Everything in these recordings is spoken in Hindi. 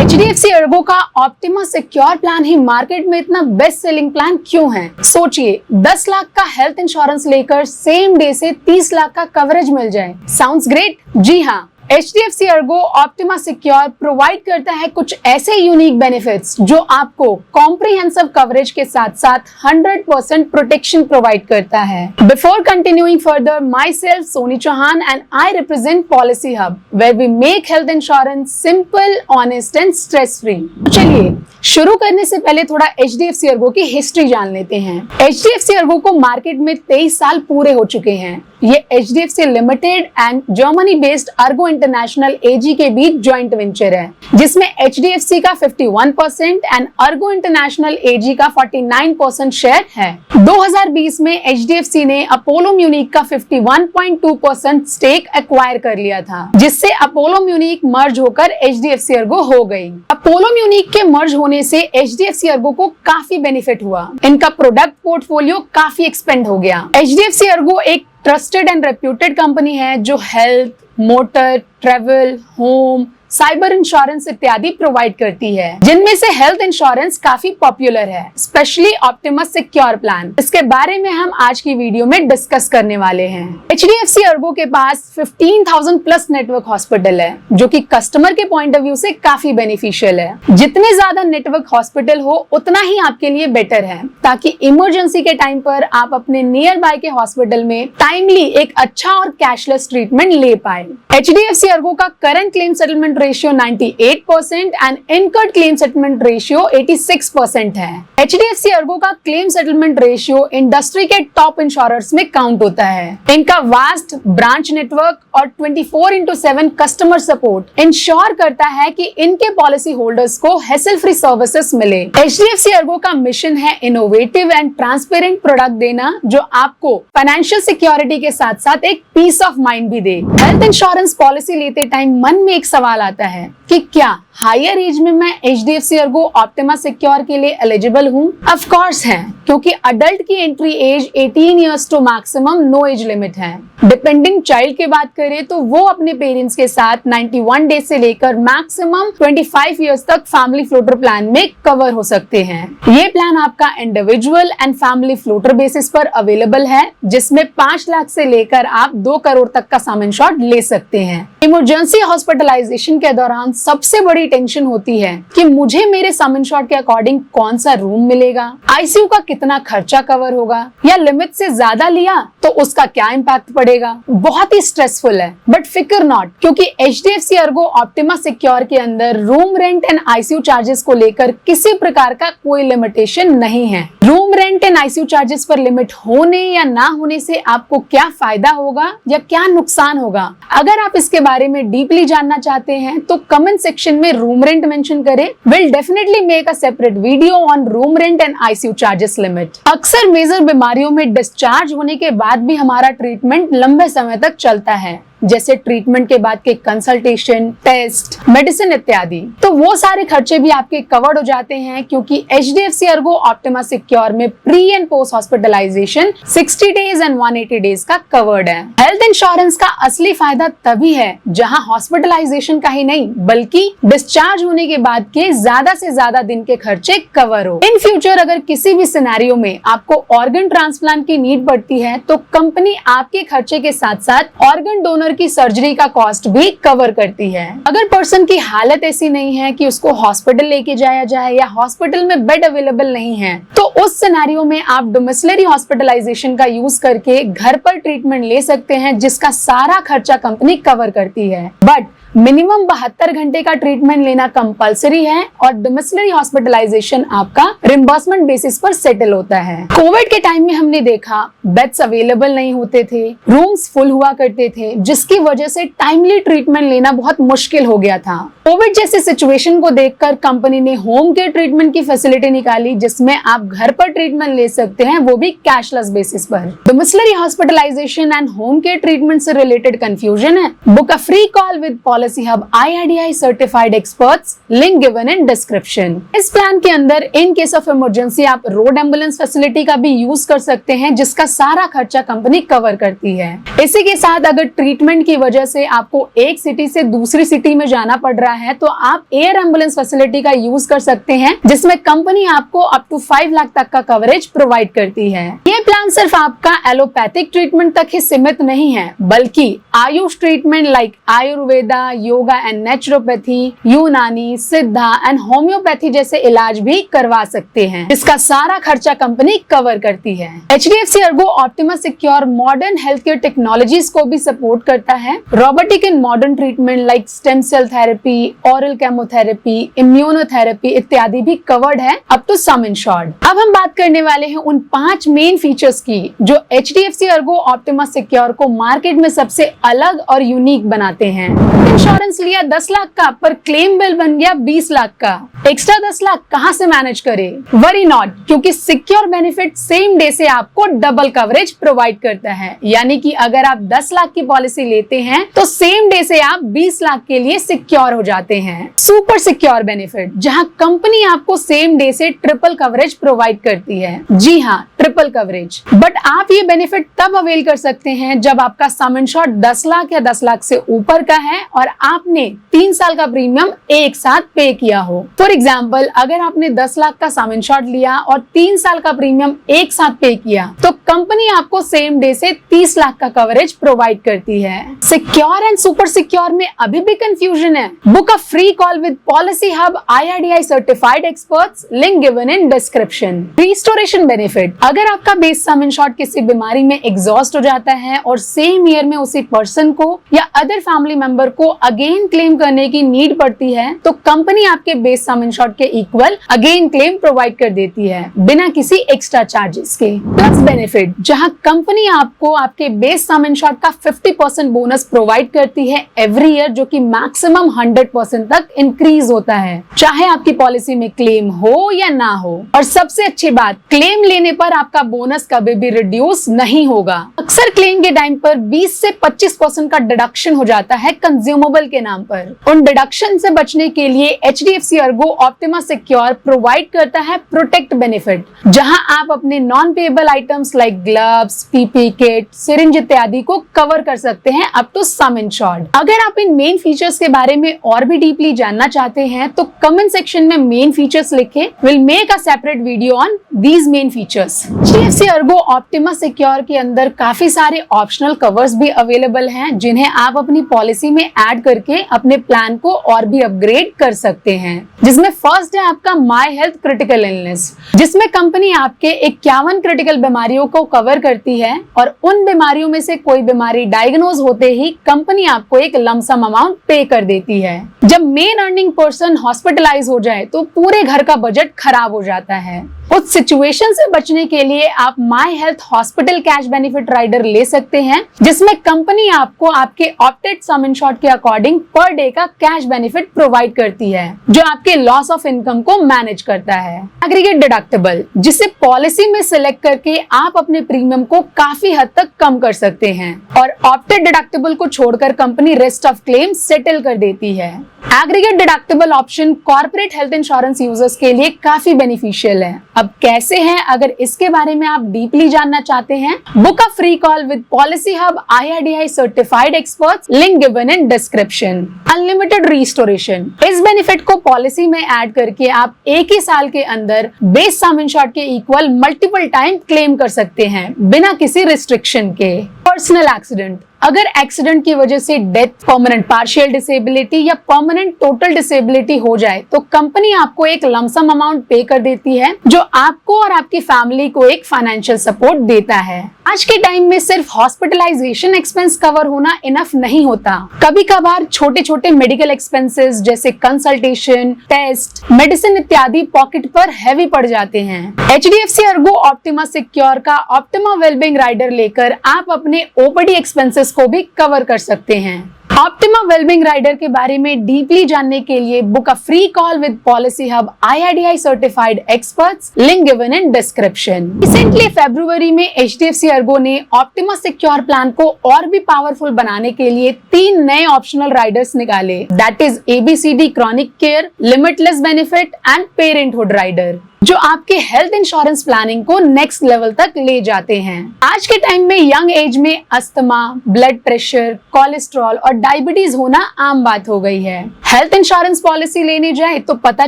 HDFC ERGO का ऑप्टिमा सिक्योर प्लान ही मार्केट में इतना बेस्ट सेलिंग प्लान क्यों है? सोचिए, 10 लाख का हेल्थ इंश्योरेंस लेकर सेम डे से 30 लाख का कवरेज मिल जाए। Sounds great? जी हाँ, HDFC ERGO Optima secure provide करता है कुछ ऐसे यूनिक बेनिफिट्स जो आपको कॉम्प्रिहेंसिव कवरेज के साथ साथ 100% प्रोटेक्शन प्रोवाइड करता है। Before continuing further, myself Soni Chauhan and I represent policy hub, where we make health insurance simple, honest and stress free. चलिए शुरू करने से पहले थोड़ा HDFC ERGO की हिस्ट्री जान लेते हैं। HDFC ERGO को मार्केट में 23 साल पूरे हो चुके हैं। ये HDFC limited and Germany based ERGO international AG के बीच जॉइंट वेंचर है, जिसमें HDFC का 51% एंड ERGO इंटरनेशनल AG का 49% शेयर है। 2020 में HDFC ने अपोलो म्यूनिक का 51.2% स्टेक एक्वायर कर लिया था, जिससे अपोलो म्यूनिक मर्ज होकर HDFC ERGO हो गई। अपोलो म्यूनिक के मर्ज होने से HDFC ERGO को काफी बेनिफिट हुआ। इनका प्रोडक्ट पोर्टफोलियो काफी एक्सपेंड हो गया। HDFC ERGO एक ट्रस्टेड एंड रेप्यूटेड कंपनी है जो health, motor, travel, home, cyber insurance इत्यादि प्रोवाइड करती है, जिनमें से हेल्थ इंश्योरेंस काफी पॉपुलर है, स्पेशली ऑप्टिमा सिक्योर प्लान। इसके बारे में हम आज की वीडियो में डिस्कस करने वाले हैं। HDFC ERGO के पास 15,000 प्लस नेटवर्क हॉस्पिटल है, जो कि कस्टमर के पॉइंट ऑफ व्यू से काफी बेनिफिशियल है। जितने ज्यादा नेटवर्क हॉस्पिटल हो उतना ही आपके लिए बेटर है, ताकि इमरजेंसी के टाइम पर आप अपने नियर बाय के हॉस्पिटल में टाइमली एक अच्छा और कैशलेस ट्रीटमेंट ले पाए। HDFC ERGO का current claim settlement ratio 98% and incurred claim settlement ratio 86% है। HDFC ERGO का क्लेम सेटलमेंट रेशियो इंडस्ट्री के टॉप इंश्योरर्स में काउंट होता है। इनका वास्ट ब्रांच नेटवर्क और 24/7 कस्टमर सपोर्ट इंश्योर करता है कि इनके पॉलिसी होल्डर्स को हैसल फ्री सर्विसेज मिले। HDFC ERGO का मिशन है इनोवेटिव एंड ट्रांसपेरेंट प्रोडक्ट देना, जो आपको फाइनेंशियल सिक्योरिटी के साथ साथ एक पीस ऑफ माइंड भी दे। हेल्थ इंश्योरेंस पॉलिसी लेते टाइम मन में एक सवाल आता है कि क्या हायर एज में मैं HDFC ERGO ऑप्टिमा सिक्योर के लिए एलिजिबल हूँ? ऑफ कोर्स है, क्योंकि अडल्ट की entry age 18 years to maximum no age limit है। डिपेंडेंट चाइल्ड की बात करें तो वो अपने पेरेंट्स के साथ 91 डेज से लेकर मैक्सिमम 25 इयर्स तक फैमिली फ्लोटर प्लान में कवर हो सकते हैं। ये प्लान आपका individual and family floater basis पर अवेलेबल है, जिसमें 5 लाख से लेकर आप 2 करोड़ तक का सम इंश्योर्ड ले सकते हैं। इमरजेंसी हॉस्पिटलाइजेशन के दौरान सबसे बड़ी टेंशन होती है कि मुझे मेरे सम इंश्योर्ड के अकॉर्डिंग कौन सा रूम मिलेगा, ICU का कितना खर्चा कवर होगा, या लिमिट से ज्यादा लिया तो उसका क्या इम्पैक्ट पड़ेगा। बहुत ही स्ट्रेसफुल है, बट फिक्र नॉट, क्योंकि HDFC ERGO ऑप्टिमा सिक्योर के अंदर room rent and ICU charges को लेकर किसी प्रकार का कोई लिमिटेशन नहीं है। Room rent and ICU charges पर लिमिट होने या ना होने से आपको क्या फायदा होगा या क्या नुकसान होगा, अगर आप इसके बारे में डीपली जानना चाहते हैं तो कमेंट सेक्शन में रूम रेंट मेंशन करें। Will definitely make a separate video on room rent and ICU charges limit. अक्सर मेजर बीमारियों में डिस्चार्ज होने के बाद भी हमारा ट्रीटमेंट लंबे समय तक चलता है, जैसे ट्रीटमेंट के बाद के कंसल्टेशन, टेस्ट, मेडिसिन इत्यादि। तो वो सारे खर्चे भी आपके कवर्ड हो जाते हैं, क्योंकि HDFC ERGO ऑप्टिमा सिक्योर में pre and post hospitalisation 60 days and 180 days का कवर्ड है। हेल्थ इंश्योरेंस का असली फायदा तभी है जहां हॉस्पिटलाइजेशन का ही नहीं, बल्कि डिस्चार्ज होने के बाद के ज्यादा से ज्यादा दिन के खर्चे कवर हो। इन फ्यूचर अगर किसी भी सिनेरियो में आपको ऑर्गन ट्रांसप्लांट की नीड पड़ती है तो कंपनी आपके खर्चे के साथ साथ ऑर्गन डोनर की सर्जरी का कॉस्ट भी कवर करती है। अगर पर्सन की हालत ऐसी नहीं है कि उसको हॉस्पिटल लेके जाया जाए या हॉस्पिटल में बेड अवेलेबल नहीं है, तो उस सिनेरियो में आप डोमिसिलरी हॉस्पिटलाइजेशन का यूज करके घर पर ट्रीटमेंट ले सकते हैं, जिसका सारा खर्चा कंपनी कवर करती है। बट मिनिमम 72 घंटे का ट्रीटमेंट लेना कंपलसरी है और डोमिसिलरी हॉस्पिटलाइजेशन आपका रिम्बर्समेंट बेसिस पर सेटल होता है। कोविड के टाइम में हमने देखा बेड्स अवेलेबल नहीं होते थे, रूम्स फुल हुआ करते थे, जिसकी वजह से टाइमली ट्रीटमेंट लेना बहुत मुश्किल हो गया था। कोविड जैसी सिचुएशन को देखकर कंपनी ने होम केयर ट्रीटमेंट की फैसिलिटी निकाली, जिसमें आप घर पर ट्रीटमेंट ले सकते हैं, वो भी कैशलेस बेसिस पर। Domiciliary hospitalisation and home care treatment से रिलेटेड कंफ्यूजन है? Book a free call with policy hub IRDAI certified experts, link given in description. इस प्लान के अंदर इन केस ऑफ इमरजेंसी आप रोड एम्बुलेंस फैसिलिटी का भी यूज कर सकते हैं, जिसका सारा खर्चा कंपनी कवर करती है। इसी के साथ अगर ट्रीटमेंट की वजह से आपको एक सिटी से दूसरी सिटी में जाना पड़ रहा है तो आप एयर एम्बुलेंस फैसिलिटी का यूज कर सकते हैं, जिसमें कंपनी आपको अप टू 5 लाख तक का कवरेज प्रोवाइड करती है। ये प्लान सिर्फ आपका एलोपैथिक ट्रीटमेंट तक ही सीमित नहीं है, बल्कि Ayush treatment like Ayurveda, yoga and naturopathy, यूनानी, सिद्धा एंड होम्योपैथी जैसे इलाज भी करवा सकते हैं, जिसका सारा खर्चा कंपनी कवर करती है। HDFC Ergo Optima Secure modern health care technologies को भी सपोर्ट करता है। Robotic in modern treatment like stem cell therapy, oral chemotherapy, immunotherapy इत्यादि भी कवर्ड है अप टू सम इंश्योर्ड। अब हम बात करने वाले हैं उन 5 मेन फीचर्स की जो HDFC Ergo Optima Secure को मार्केट में सबसे अलग और यूनिक बनाते हैं। इंश्योरेंस लिया 10 लाख का, पर क्लेम बिल बन गया 20 लाख का। एक्स्ट्रा 10 लाख कहां से मैनेज करें? वरी नॉट, क्योंकि सिक्योर बेनिफिट सेम डे से आपको डबल कवरेज प्रोवाइड करता है। यानी कि अगर आप 10 लाख की पॉलिसी लेते हैं तो सेम डे से आप 20 लाख के लिए सिक्योर हो जाते हैं। सुपर सिक्योर बेनिफिट, जहां कंपनी आपको सेम डे से ट्रिपल कवरेज प्रोवाइड करती है। जी हाँ, ट्रिपल कवरेज। बट आप ये बेनिफिट तब अवेल कर सकते हैं जब आपका सम इंश्योर्ड 10 लाख या 10 लाख से ऊपर का है और आपने 3 साल का प्रीमियम एक साथ पे किया हो। फॉर एग्जाम्पल, अगर आपने 10 लाख का सम इंश्योर्ड लिया और 3 साल का प्रीमियम एक साथ पे किया तो कंपनी आपको सेम डे से 30 लाख का कवरेज प्रोवाइड करती है। सिक्योर एंड सुपर सिक्योर में अभी भी कंफ्यूजन है? Book a free call with policy hub IRDAI certified experts, link given in description. Restoration benefit, अगर आपका बेस सम इंश्योर्ड किसी बीमारी में एग्जॉस्ट हो जाता है और सेम ईयर में उसी पर्सन को या अदर फैमिली मेंबर को अगेन क्लेम करने की नीड पड़ती है तो कंपनी आपके बेस सम इंश्योर्ड के इक्वल अगेन क्लेम प्रोवाइड कर देती है बिना किसी एक्स्ट्रा चार्जेस के। प्लस बेनिफिट, जहां कंपनी आपको आपके बेस सम इंश्योर्ड का 50% बोनस प्रोवाइड करती है एवरी ईयर, जो कि मैक्सिमम 100% तक इंक्रीज होता है, चाहे आपकी पॉलिसी में क्लेम हो या ना हो। और सबसे अच्छी बात, क्लेम लेने पर आपका बोनस कभी भी रिड्यूस नहीं होगा। अक्सर क्लेम के टाइम पर 20 से 25% का डिडक्शन हो जाता है कंज्यूमेबल के नाम पर। उन डिडक्शन से बचने के लिए HDFC Ergo Optima Secure provide करता है प्रोटेक्ट बेनिफिट, जहां आप अपने non payable items like gloves, PP kit, syringe इत्यादि को कवर कर सकते हैं अप टू सम इंश्योर्ड। अगर आप इन मेन फीचर्स के बारे में और भी डीपली जानना चाहते हैं तो कमेंट सेक्शन में मेन फीचर्स लिखें। Will make a separate video on these main features. HDFC Ergo Optima Secure के अंदर काफी सारे ऑप्शनल कवर्स भी अवेलेबल हैं, जिन्हें आप अपनी पॉलिसी में ऐड करके अपने प्लान को और भी अपग्रेड कर सकते हैं। जिसमें फर्स्ट है आपका माई हेल्थ क्रिटिकल इलनेस, जिसमें कंपनी आपके 51 क्रिटिकल बीमारियों को कवर करती है और उन बीमारियों में से कोई बीमारी डायग्नोज होते ही कंपनी आपको एक लमसम अमाउंट पे कर देती है। जब मेन अर्निंग पर्सन हॉस्पिटलाइज हो जाए तो पूरे घर का बजट खराब हो जाता है। उस सिचुएशन से बचने के लिए आप my health hospital cash benefit rider ले सकते हैं, जिसमें कंपनी आपको आपके ऑप्टेड सम इंश्योर्ड के अकॉर्डिंग पर डे का कैश बेनिफिट प्रोवाइड करती है, जो आपके लॉस ऑफ इनकम को मैनेज करता है। एग्रीगेट डिडक्टिबल, जिसे पॉलिसी में सिलेक्ट करके आप अपने प्रीमियम को काफी हद तक कम कर सकते हैं और ऑप्टेड डिडक्टिबल को छोड़कर company rest of claim settle कर देती है। Aggregate deductible option corporate health insurance users के लिए काफी बेनिफिशियल है। अब कैसे हैं, अगर इसके बारे में आप डीपली जानना चाहते हैं, book a free call with policy hub IRDAI certified experts, link given in description. Unlimited restoration, इस बेनिफिट को पॉलिसी में ऐड करके आप एक ही साल के अंदर बेस सम इंश्योर्ड के इक्वल मल्टीपल टाइम क्लेम कर सकते हैं बिना किसी रिस्ट्रिक्शन के। पर्सनल एक्सीडेंट, अगर एक्सीडेंट की वजह से डेथ, परमानेंट पार्शियल डिसेबिलिटी या परमानेंट टोटल डिसेबिलिटी हो जाए तो कंपनी आपको एक लमसम अमाउंट पे कर देती है, जो आपको और आपकी फैमिली को एक फाइनेंशियल सपोर्ट देता है। आज के टाइम में सिर्फ हॉस्पिटलाइजेशन एक्सपेंस कवर होना इनफ नहीं होता। कभी कभार छोटे छोटे मेडिकल एक्सपेंसेस जैसे कंसल्टेशन, टेस्ट, मेडिसिन इत्यादि पॉकेट पर हैवी पड़ जाते हैं। HDFC Ergo Optima Secure का ऑप्टिमा वेलबींग राइडर लेकर आप अपने ओपीडी एक्सपेंसेस को भी कवर कर सकते हैं। ऑप्टिमा वेलबींग राइडर के बारे में डीपली जानने के लिए book a free call with policy hub IRDAI certified experts, link given in description. Recently फरवरी में HDFC ERGO ने ऑप्टिमा सिक्योर प्लान को और भी पावरफुल बनाने के लिए 3 नए ऑप्शनल राइडर्स निकाले, that is ABCD chronic care, limitless benefit and parenthood rider, जो आपके हेल्थ इंश्योरेंस प्लानिंग को नेक्स्ट लेवल तक ले जाते हैं। आज के टाइम में यंग एज में अस्थमा, ब्लड प्रेशर, कोलेस्ट्रॉल और डायबिटीज होना आम बात हो गई है। हेल्थ इंश्योरेंस पॉलिसी लेने जाए तो पता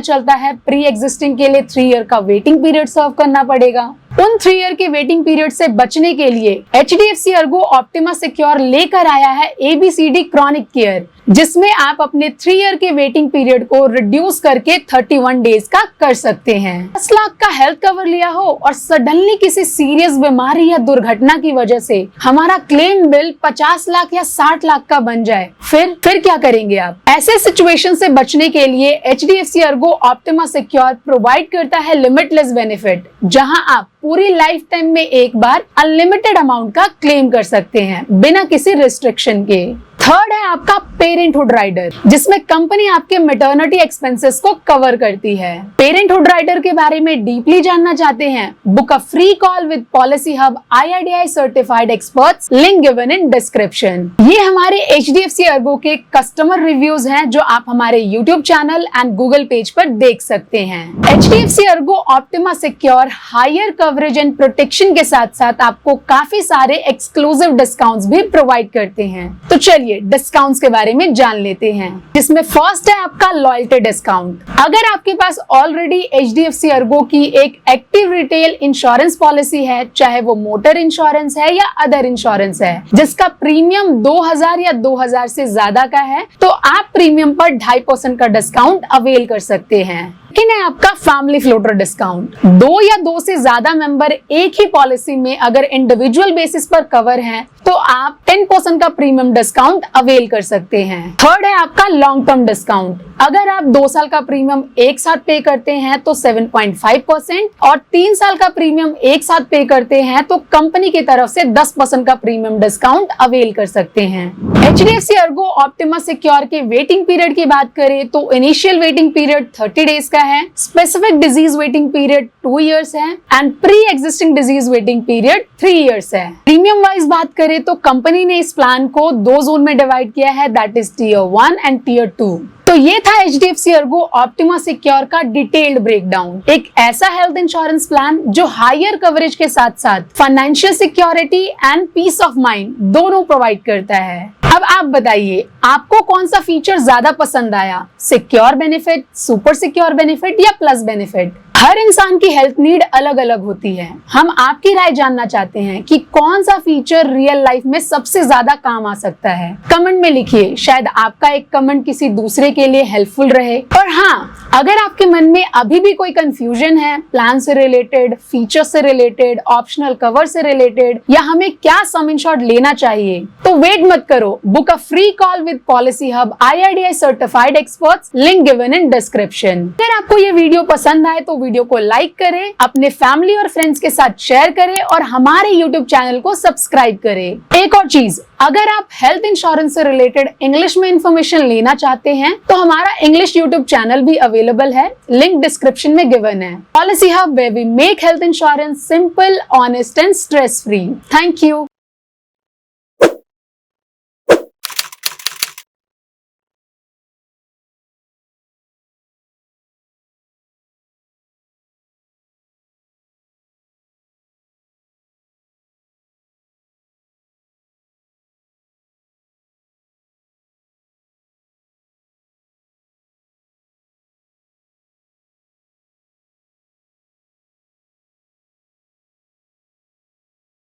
चलता है प्री एग्जिस्टिंग के लिए 3 ईयर का वेटिंग पीरियड सर्व करना पड़ेगा। उन 3 ईयर के वेटिंग पीरियड से बचने के लिए HDFC ERGO ऑप्टिमा सिक्योर लेकर आया है ABCD क्रॉनिक केयर, जिसमें आप अपने 3 ईयर के वेटिंग पीरियड को रिड्यूस करके 31 डेज का कर सकते हैं। 10 लाख का हेल्थ कवर लिया हो और सडनली किसी सीरियस बीमारी या दुर्घटना की वजह से हमारा क्लेम बिल 50 लाख या 60 लाख का बन जाए, फिर क्या करेंगे आप? ऐसे सिचुएशन से बचने के लिए HDFC ERGO Optima secure provide करता है लिमिटलेस बेनिफिट, जहां आप पूरी लाइफ टाइम में एक बार अनलिमिटेड अमाउंट का क्लेम कर सकते हैं बिना किसी रिस्ट्रिक्शन के। थर्ड है आपका पेरेंटहुड राइडर, जिसमें कंपनी आपके मैटरनिटी एक्सपेंसेस को कवर करती है। पेरेंटहुड राइडर के बारे में डीपली जानना चाहते हैं? Book a free call with policy hub IRDAI certified experts, link given in description. ये हमारे HDFC ERGO के कस्टमर रिव्यूज हैं, जो आप हमारे YouTube channel and Google page पर देख सकते हैं। HDFC ERGO Optima secure higher coverage and protection के साथ साथ आपको काफी सारे एक्सक्लूसिव डिस्काउंट्स भी प्रोवाइड करते हैं। तो चलिए डिस्काउंट्स के बारे में जान लेते हैं, जिसमें फर्स्ट है आपका लॉयल्टी डिस्काउंट। अगर आपके पास ऑलरेडी HDFC ERGO की एक एक्टिव रिटेल इंश्योरेंस पॉलिसी है, चाहे वो मोटर इंश्योरेंस है या अदर इंश्योरेंस है, जिसका प्रीमियम 2000 या 2000 से ज्यादा का है, तो आप प्रीमियम पर 2.5% का डिस्काउंट अवेल कर सकते हैं। लेकिन है आपका फैमिली फ्लोटर डिस्काउंट। 2 या 2 से ज्यादा मेंबर एक ही पॉलिसी में अगर इंडिविजुअल बेसिस पर कवर हैं, तो आप 10% का प्रीमियम डिस्काउंट अवेल कर सकते हैं। थर्ड है आपका लॉन्ग टर्म डिस्काउंट। अगर आप 2 साल का प्रीमियम एक साथ पे करते हैं तो 7.5% और 3 साल का प्रीमियम एक साथ पे करते हैं तो कंपनी की तरफ से 10% का प्रीमियम डिस्काउंट अवेल कर सकते हैं। HDFC ERGO ऑप्टिमा सिक्योर के वेटिंग पीरियड की बात करें तो इनिशियल वेटिंग पीरियड 30 डेज का है, specific disease waiting period 2 years है and pre existing disease waiting period 3 years है। प्रीमियम वाइज बात करें तो कंपनी ने इस प्लान को 2 जोन में डिवाइड किया है, that is Tier 1 and Tier 2। तो ये था HDFC ERGO ऑप्टिमा सिक्योर का डिटेल्ड ब्रेकडाउन। एक ऐसा हेल्थ इंश्योरेंस प्लान जो हायर कवरेज के साथ साथ financial security and peace of mind दोनों प्रोवाइड करता है। अब आप बताइए, आपको कौन सा फीचर ज्यादा पसंद आया? Secure benefit, super secure benefit या प्लस बेनिफिट? हर इंसान की हेल्थ नीड अलग अलग होती है। हम आपकी राय जानना चाहते हैं कि कौन सा फीचर रियल लाइफ में सबसे ज्यादा काम आ सकता है। कमेंट में लिखिए, शायद आपका एक कमेंट किसी दूसरे के लिए हेल्पफुल रहे। और हाँ, अगर आपके मन में अभी भी कोई कंफ्यूजन है प्लान से रिलेटेड, फीचर से रिलेटेड, ऑप्शनल कवर से रिलेटेड, या हमें क्या सम इंश्योर्ड लेना चाहिए, तो वेट मत करो, book a free call with policy hub IRDAI certified experts, link given in description. अगर आपको ये वीडियो पसंद आए तो वीडियो को लाइक करें, अपने फैमिली और फ्रेंड्स के साथ शेयर करें और हमारे YouTube चैनल को सब्सक्राइब करें। एक और चीज, अगर आप हेल्थ इंश्योरेंस से रिलेटेड इंग्लिश में इंफॉर्मेशन लेना चाहते हैं तो हमारा इंग्लिश YouTube चैनल भी अवेलेबल है, लिंक डिस्क्रिप्शन में गिवन है। Policy hub, where we make health insurance simple, honest and stress free. Thank you.